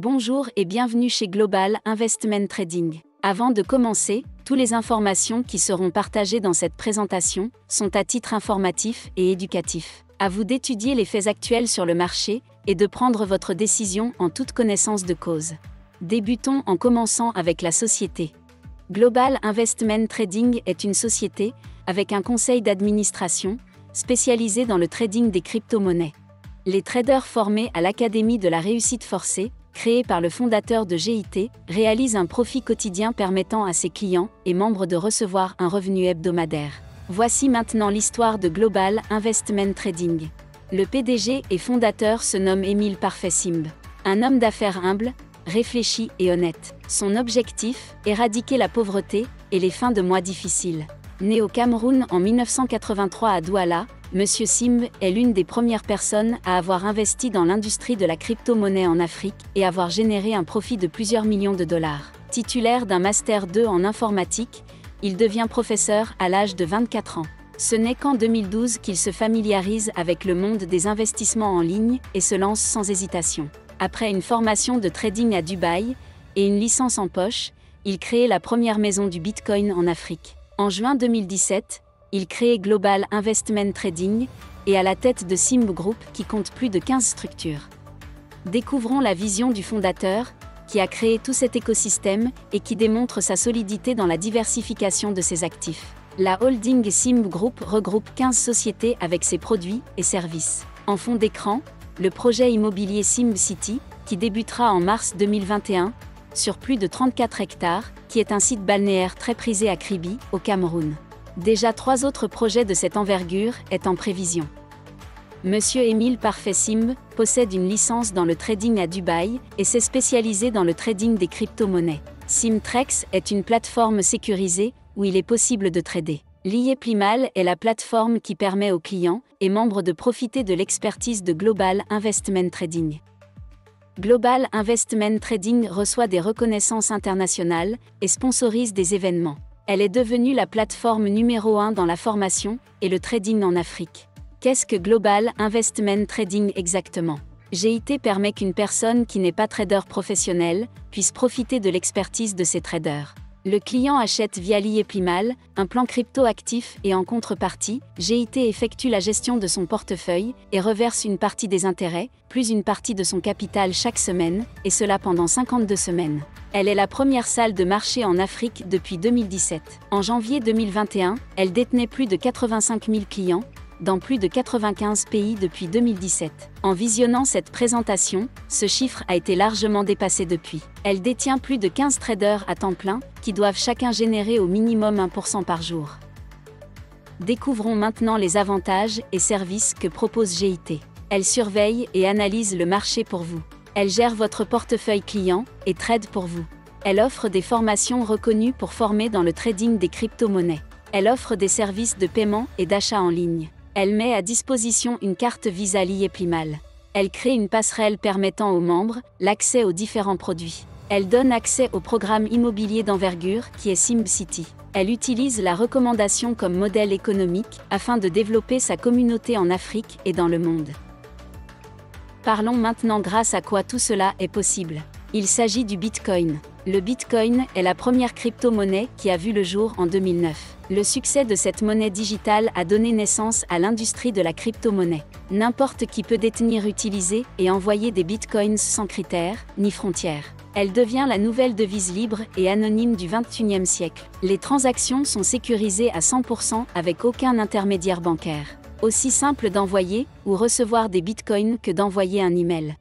Bonjour et bienvenue chez Global Investment Trading. Avant de commencer, toutes les informations qui seront partagées dans cette présentation sont à titre informatif et éducatif. À vous d'étudier les faits actuels sur le marché et de prendre votre décision en toute connaissance de cause. Débutons en commençant avec la société. Global Investment Trading est une société avec un conseil d'administration spécialisé dans le trading des crypto-monnaies. Les traders formés à l'Académie de la réussite forcée, créée par le fondateur de GIT, réalisent un profit quotidien permettant à ses clients et membres de recevoir un revenu hebdomadaire. Voici maintenant l'histoire de Global Investment Trading. Le PDG et fondateur se nomme Émile Parfait Simb. Un homme d'affaires humble, réfléchi et honnête. Son objectif, éradiquer la pauvreté et les fins de mois difficiles. Né au Cameroun en 1983 à Douala, Monsieur Simb est l'une des premières personnes à avoir investi dans l'industrie de la crypto-monnaie en Afrique et avoir généré un profit de plusieurs millions de dollars. Titulaire d'un Master 2 en informatique, il devient professeur à l'âge de 24 ans. Ce n'est qu'en 2012 qu'il se familiarise avec le monde des investissements en ligne et se lance sans hésitation. Après une formation de trading à Dubaï et une licence en poche, il crée la première maison du Bitcoin en Afrique. En juin 2017, il crée Global Investment Trading et à la tête de Simb Group qui compte plus de 15 structures. Découvrons la vision du fondateur, qui a créé tout cet écosystème et qui démontre sa solidité dans la diversification de ses actifs. La holding Simb Group regroupe 15 sociétés avec ses produits et services. En fond d'écran, le projet immobilier Simb City, qui débutera en mars 2021, sur plus de 34 hectares, qui est un site balnéaire très prisé à Kribi, au Cameroun. Déjà 3 autres projets de cette envergure est en prévision. Monsieur Émile Parfait Simb possède une licence dans le trading à Dubaï et s'est spécialisé dans le trading des crypto-monnaies. Simtrex est une plateforme sécurisée où il est possible de trader. L'IEPlimal est la plateforme qui permet aux clients et membres de profiter de l'expertise de Global Investment Trading. Global Investment Trading reçoit des reconnaissances internationales et sponsorise des événements. Elle est devenue la plateforme numéro 1 dans la formation et le trading en Afrique. Qu'est-ce que Global Investment Trading exactement ? GIT permet qu'une personne qui n'est pas trader professionnel puisse profiter de l'expertise de ses traders. Le client achète via l'IEPlimal un plan crypto actif et en contrepartie, GIT effectue la gestion de son portefeuille et reverse une partie des intérêts, plus une partie de son capital chaque semaine, et cela pendant 52 semaines. Elle est la première salle de marché en Afrique depuis 2017. En janvier 2021, elle détenait plus de 85 000 clients, dans plus de 95 pays depuis 2017. En visionnant cette présentation, ce chiffre a été largement dépassé depuis. Elle détient plus de 15 traders à temps plein, qui doivent chacun générer au minimum 1% par jour. Découvrons maintenant les avantages et services que propose GIT. Elle surveille et analyse le marché pour vous. Elle gère votre portefeuille client et trade pour vous. Elle offre des formations reconnues pour former dans le trading des crypto-monnaies. Elle offre des services de paiement et d'achat en ligne. Elle met à disposition une carte Visa l'IEPlimal. Elle crée une passerelle permettant aux membres l'accès aux différents produits. Elle donne accès au programme immobilier d'envergure qui est Simb City. Elle utilise la recommandation comme modèle économique afin de développer sa communauté en Afrique et dans le monde. Parlons maintenant grâce à quoi tout cela est possible. Il s'agit du Bitcoin. Le Bitcoin est la première crypto-monnaie qui a vu le jour en 2009. Le succès de cette monnaie digitale a donné naissance à l'industrie de la crypto-monnaie. N'importe qui peut détenir, utiliser et envoyer des bitcoins sans critères, ni frontières. Elle devient la nouvelle devise libre et anonyme du XXIe siècle. Les transactions sont sécurisées à 100% avec aucun intermédiaire bancaire. Aussi simple d'envoyer ou recevoir des bitcoins que d'envoyer un email.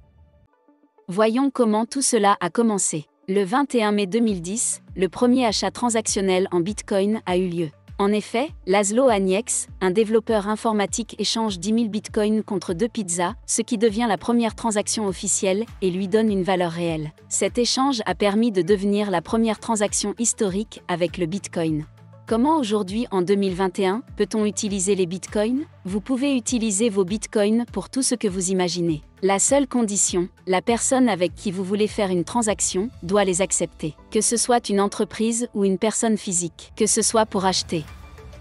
Voyons comment tout cela a commencé. Le 21 mai 2010, le premier achat transactionnel en bitcoin a eu lieu. En effet, Laszlo Agnex, un développeur informatique, échange 10 000 bitcoins contre 2 pizzas, ce qui devient la première transaction officielle et lui donne une valeur réelle. Cet échange a permis de devenir la première transaction historique avec le bitcoin. Comment aujourd'hui, en 2021, peut-on utiliser les bitcoins ? Vous pouvez utiliser vos bitcoins pour tout ce que vous imaginez. La seule condition, la personne avec qui vous voulez faire une transaction doit les accepter. Que ce soit une entreprise ou une personne physique. Que ce soit pour acheter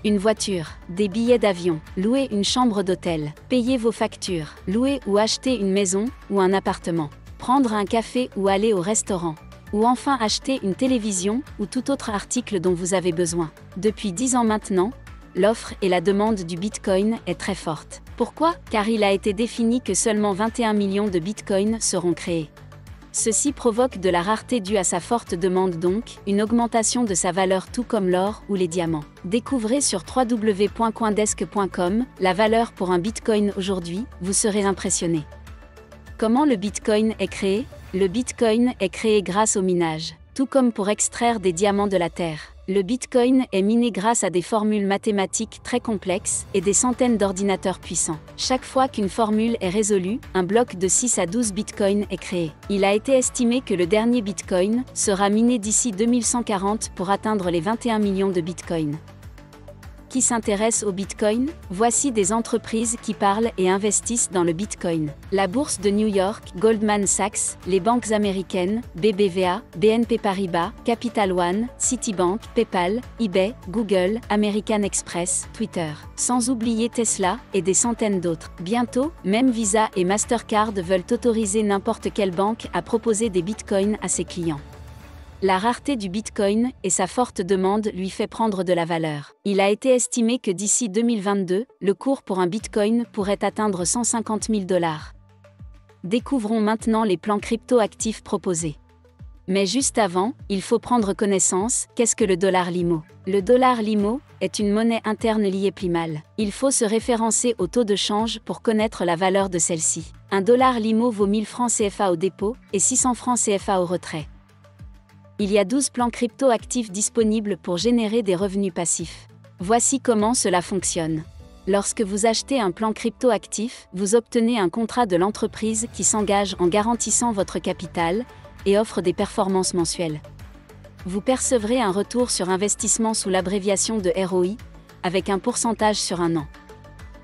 une voiture, des billets d'avion, louer une chambre d'hôtel, payer vos factures, louer ou acheter une maison ou un appartement. prendre un café ou aller au restaurant. Ou enfin acheter une télévision ou tout autre article dont vous avez besoin. Depuis 10 ans maintenant, l'offre et la demande du Bitcoin est très forte. Pourquoi? Car il a été défini que seulement 21 millions de Bitcoins seront créés. Ceci provoque de la rareté due à sa forte demande, donc une augmentation de sa valeur tout comme l'or ou les diamants. Découvrez sur www.coindesk.com la valeur pour un Bitcoin aujourd'hui, vous serez impressionné. Comment le Bitcoin est créé? Le Bitcoin est créé grâce au minage. Tout comme pour extraire des diamants de la terre, le Bitcoin est miné grâce à des formules mathématiques très complexes et des centaines d'ordinateurs puissants. Chaque fois qu'une formule est résolue, un bloc de 6 à 12 Bitcoins est créé. Il a été estimé que le dernier Bitcoin sera miné d'ici 2140 pour atteindre les 21 millions de Bitcoins. Qui s'intéresse au Bitcoin? Voici des entreprises qui parlent et investissent dans le Bitcoin. La bourse de New York, Goldman Sachs, les banques américaines, BBVA, BNP Paribas, Capital One, Citibank, PayPal, eBay, Google, American Express, Twitter. Sans oublier Tesla et des centaines d'autres. Bientôt, même Visa et Mastercard veulent autoriser n'importe quelle banque à proposer des Bitcoins à ses clients. La rareté du Bitcoin et sa forte demande lui fait prendre de la valeur. Il a été estimé que d'ici 2022, le cours pour un Bitcoin pourrait atteindre 150 000 $. Découvrons maintenant les plans crypto-actifs proposés. Mais juste avant, il faut prendre connaissance, qu'est-ce que le dollar Limo? Le dollar Limo est une monnaie interne liée Plimal. Il faut se référencer au taux de change pour connaître la valeur de celle-ci. Un dollar Limo vaut 1000 francs CFA au dépôt et 600 francs CFA au retrait. Il y a 12 plans crypto-actifs disponibles pour générer des revenus passifs. Voici comment cela fonctionne. Lorsque vous achetez un plan crypto-actif, vous obtenez un contrat de l'entreprise qui s'engage en garantissant votre capital et offre des performances mensuelles. Vous percevrez un retour sur investissement sous l'abréviation de ROI, avec un pourcentage sur un an.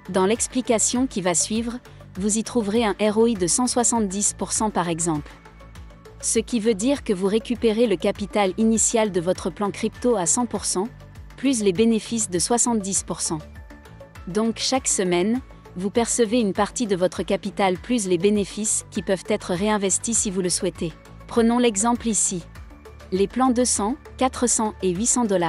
Dans l'explication qui va suivre, vous y trouverez un ROI de 170% par exemple. Ce qui veut dire que vous récupérez le capital initial de votre plan crypto à 100%, plus les bénéfices de 70%. Donc chaque semaine, vous percevez une partie de votre capital plus les bénéfices qui peuvent être réinvestis si vous le souhaitez. Prenons l'exemple ici. Les plans 200, 400 et 800 $.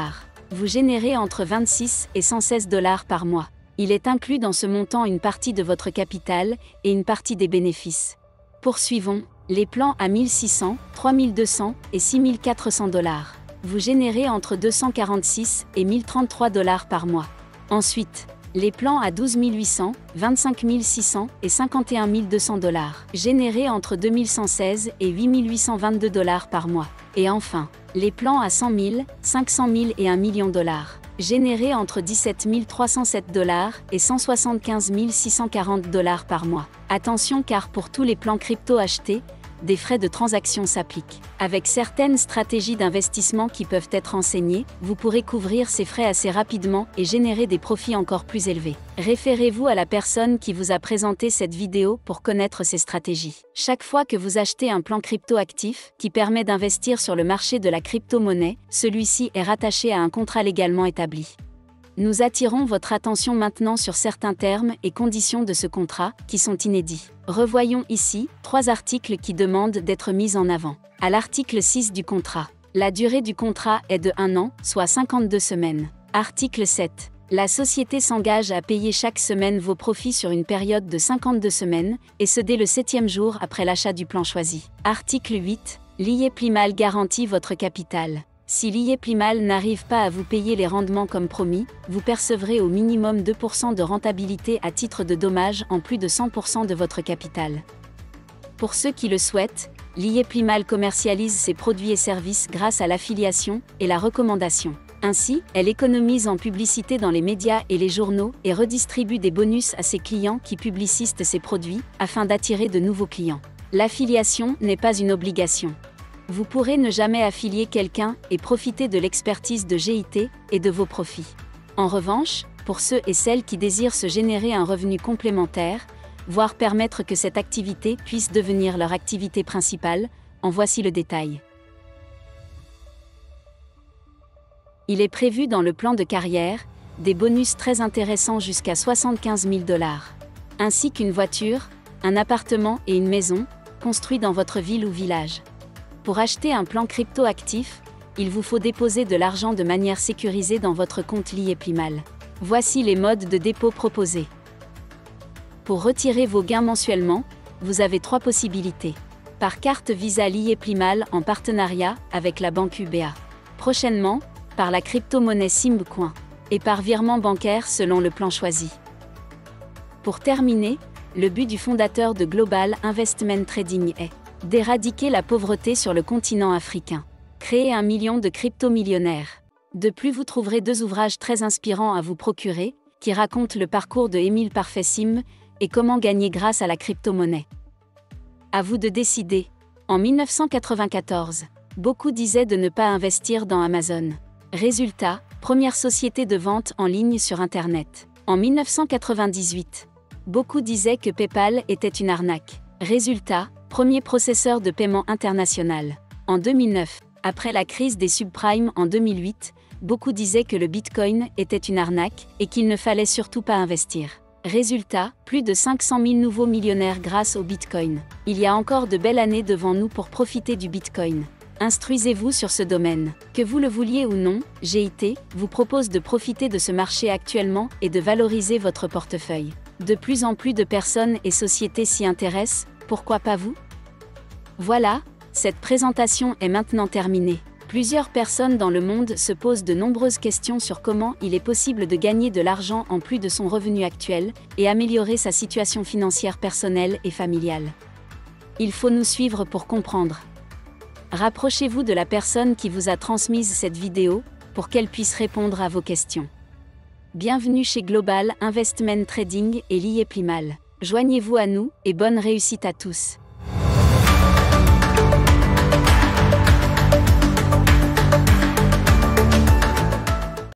Vous générez entre 26 et 116 $ par mois. Il est inclus dans ce montant une partie de votre capital et une partie des bénéfices. Poursuivons. Les plans à 1600, 3200 et 6400 $. Vous générez entre 246 et 1033 $ par mois. Ensuite, les plans à 12 800, 25 600 et 51 200 $. Générés entre 2116 et 8822 $ par mois. Et enfin, les plans à 100 000, 500 000 et 1 million $. Générés entre 17 307 $ et 175 640 $ par mois. Attention car pour tous les plans crypto achetés, des frais de transaction s'appliquent. Avec certaines stratégies d'investissement qui peuvent être enseignées, vous pourrez couvrir ces frais assez rapidement et générer des profits encore plus élevés. Référez-vous à la personne qui vous a présenté cette vidéo pour connaître ces stratégies. Chaque fois que vous achetez un plan crypto-actif qui permet d'investir sur le marché de la crypto-monnaie, celui-ci est rattaché à un contrat légalement établi. Nous attirons votre attention maintenant sur certains termes et conditions de ce contrat, qui sont inédits. Revoyons ici 3 articles qui demandent d'être mis en avant. À l'article 6 du contrat. La durée du contrat est de 1 an, soit 52 semaines. Article 7. La société s'engage à payer chaque semaine vos profits sur une période de 52 semaines, et ce dès le 7e jour après l'achat du plan choisi. Article 8. L'IE Plimal garantit votre capital. Si l'IE Plimal n'arrive pas à vous payer les rendements comme promis, vous percevrez au minimum 2% de rentabilité à titre de dommage en plus de 100% de votre capital. Pour ceux qui le souhaitent, l'IE Plimal commercialise ses produits et services grâce à l'affiliation et la recommandation. Ainsi, elle économise en publicité dans les médias et les journaux et redistribue des bonus à ses clients qui publicistent ses produits, afin d'attirer de nouveaux clients. L'affiliation n'est pas une obligation. Vous pourrez ne jamais affilier quelqu'un et profiter de l'expertise de GIT et de vos profits. En revanche, pour ceux et celles qui désirent se générer un revenu complémentaire, voire permettre que cette activité puisse devenir leur activité principale, en voici le détail. Il est prévu dans le plan de carrière, des bonus très intéressants jusqu'à 75 000 $, ainsi qu'une voiture, un appartement et une maison, construit dans votre ville ou village. Pour acheter un plan crypto-actif, il vous faut déposer de l'argent de manière sécurisée dans votre compte Liyeplimal. Voici les modes de dépôt proposés. Pour retirer vos gains mensuellement, vous avez 3 possibilités. Par carte Visa Liyeplimal en partenariat avec la banque UBA. Prochainement, par la crypto-monnaie Simb-Coin. Et par virement bancaire selon le plan choisi. Pour terminer, le but du fondateur de Global Investment Trading est d'éradiquer la pauvreté sur le continent africain. Créer 1 million de crypto-millionnaires. De plus, vous trouverez 2 ouvrages très inspirants à vous procurer, qui racontent le parcours de Émile Parfait-Simb et comment gagner grâce à la crypto-monnaie. À vous de décider. En 1994, beaucoup disaient de ne pas investir dans Amazon. Résultat, première société de vente en ligne sur Internet. En 1998, beaucoup disaient que PayPal était une arnaque. Résultat, premier processeur de paiement international. En 2009, après la crise des subprimes en 2008, beaucoup disaient que le Bitcoin était une arnaque et qu'il ne fallait surtout pas investir. Résultat, plus de 500 000 nouveaux millionnaires grâce au Bitcoin. Il y a encore de belles années devant nous pour profiter du Bitcoin. Instruisez-vous sur ce domaine. Que vous le vouliez ou non, GIT vous propose de profiter de ce marché actuellement et de valoriser votre portefeuille. De plus en plus de personnes et sociétés s'y intéressent, pourquoi pas vous? Voilà, cette présentation est maintenant terminée. Plusieurs personnes dans le monde se posent de nombreuses questions sur comment il est possible de gagner de l'argent en plus de son revenu actuel et améliorer sa situation financière personnelle et familiale. Il faut nous suivre pour comprendre. Rapprochez-vous de la personne qui vous a transmise cette vidéo, pour qu'elle puisse répondre à vos questions. Bienvenue chez Global Investment Trading et Liyeplimal. Joignez-vous à nous, et bonne réussite à tous.